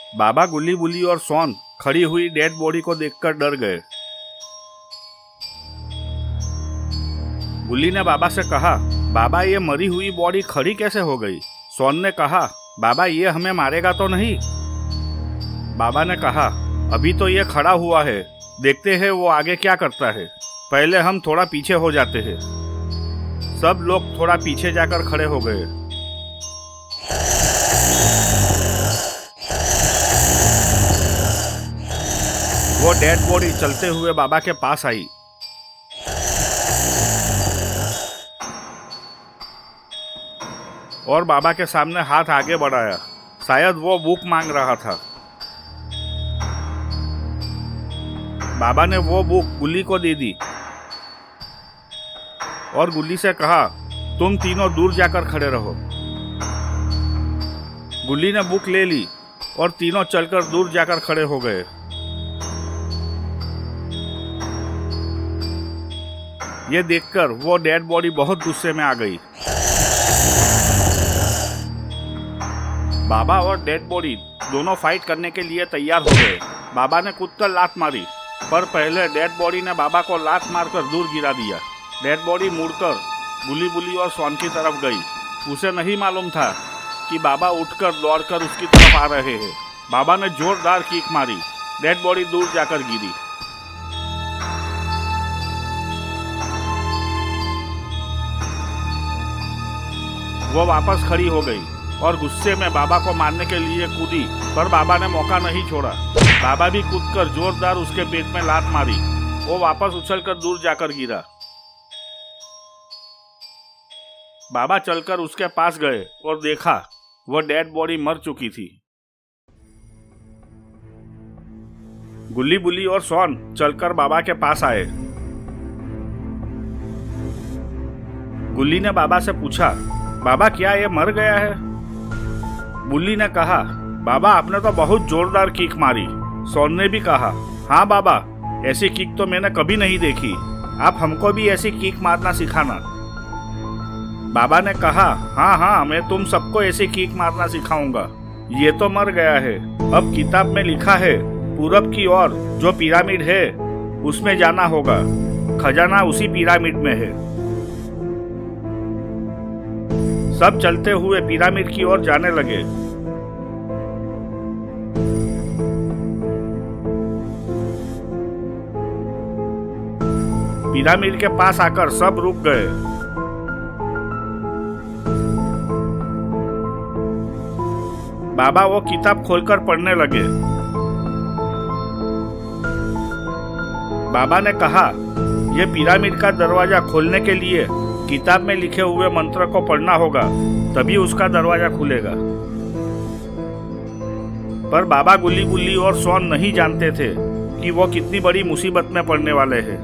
बाबा गुल्ली बुल्ली और सोन खड़ी हुई डेड बॉडी को देखकर डर गए। गुल्ली ने बाबा से कहा, बाबा ये मरी हुई बॉडी खड़ी कैसे हो गई? सोन ने कहा, बाबा ये हमें मारेगा तो नहीं? बाबा ने कहा, अभी तो ये खड़ा हुआ है, देखते हैं वो आगे क्या करता है। पहले हम थोड़ा पीछे हो जाते हैं। सब लोग थोड़ा पीछे जाकर खड़े हो गए। वो डेड बॉडी चलते हुए बाबा के पास आई। और बाबा के सामने हाथ आगे बढ़ाया। शायद वो बुक मांग रहा था। बाबा ने वो बुक गुल्ली को दे दी और गुल्ली से कहा, तुम तीनों दूर जाकर खड़े रहो। गुल्ली ने बुक ले ली और तीनों चलकर दूर जाकर खड़े हो गए। ये देखकर वो डेड बॉडी बहुत गुस्से में आ गई। बाबा और डेड बॉडी दोनों फाइट करने के लिए तैयार हो गए। बाबा ने कूदकर लात मारी, पर पहले डेड बॉडी ने बाबा को लात मारकर दूर गिरा दिया। डेड बॉडी मुड़कर गुल्ली बुल्ली और सोन की तरफ गई। उसे नहीं मालूम था कि बाबा उठकर दौड़कर उसकी तरफ आ रहे हैं। बाबा ने जोरदार किक मारी। डेड बॉडी दूर जाकर गिरी। वो वापस खड़ी हो गई और गुस्से में बाबा को मारने के लिए कूदी, पर बाबा ने मौका नहीं छोड़ा। बाबा भी कूदकर जोरदार उसके पेट में लात मारी। वो वापस उछलकर दूर जाकर गिरा। बाबा चलकर उसके पास गए और देखा वो डेड बॉडी मर चुकी थी। गुल्ली बुल्ली और सोन चलकर बाबा के पास आए। गुल्ली ने बाबा से पूछा, बाबा क्या ये मर गया है? बुल्ली ने कहा, बाबा आपने तो बहुत जोरदार किक मारी। सोन ने भी कहा, हाँ बाबा, ऐसी किक तो मैंने कभी नहीं देखी। आप हमको भी ऐसी किक मारना सिखाना। बाबा ने कहा, हाँ हाँ, मैं तुम सबको ऐसी किक मारना सिखाऊंगा। ये तो मर गया है। अब किताब में लिखा है, पूरब की ओर जो पिरामिड है उसमें जाना होगा। खजाना उसी पिरामिड में है। सब चलते हुए पिरामिड की ओर जाने लगे। पिरामिड के पास आकर सब रुक गए। बाबा वो किताब खोलकर पढ़ने लगे। बाबा ने कहा, यह पिरामिड का दरवाजा खोलने के लिए किताब में लिखे हुए मंत्र को पढ़ना होगा, तभी उसका दरवाजा खुलेगा। पर बाबा गुल्ली बुल्ली और सोन नहीं जानते थे कि वो कितनी बड़ी मुसीबत में पड़ने वाले हैं।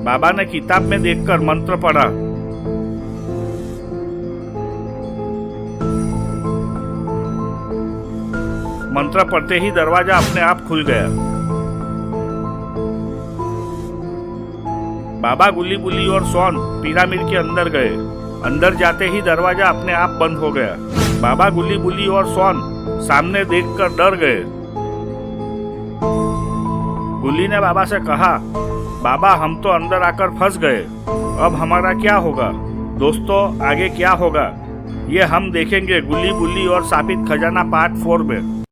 बाबा ने किताब में देखकर मंत्र पढ़ा। मंत्र पढ़ते ही दरवाजा अपने आप खुल गया। बाबा गुल्ली बुल्ली और सोन पिरामिड के अंदर गए। अंदर जाते ही दरवाजा अपने आप बंद हो गया। बाबा गुल्ली बुल्ली और सोन सामने देखकर डर गए। गुल्ली ने बाबा से कहा, बाबा हम तो अंदर आकर फंस गए, अब हमारा क्या होगा? दोस्तों आगे क्या होगा ये हम देखेंगे गुल्ली बुल्ली और शापित खजाना पार्ट 4 में।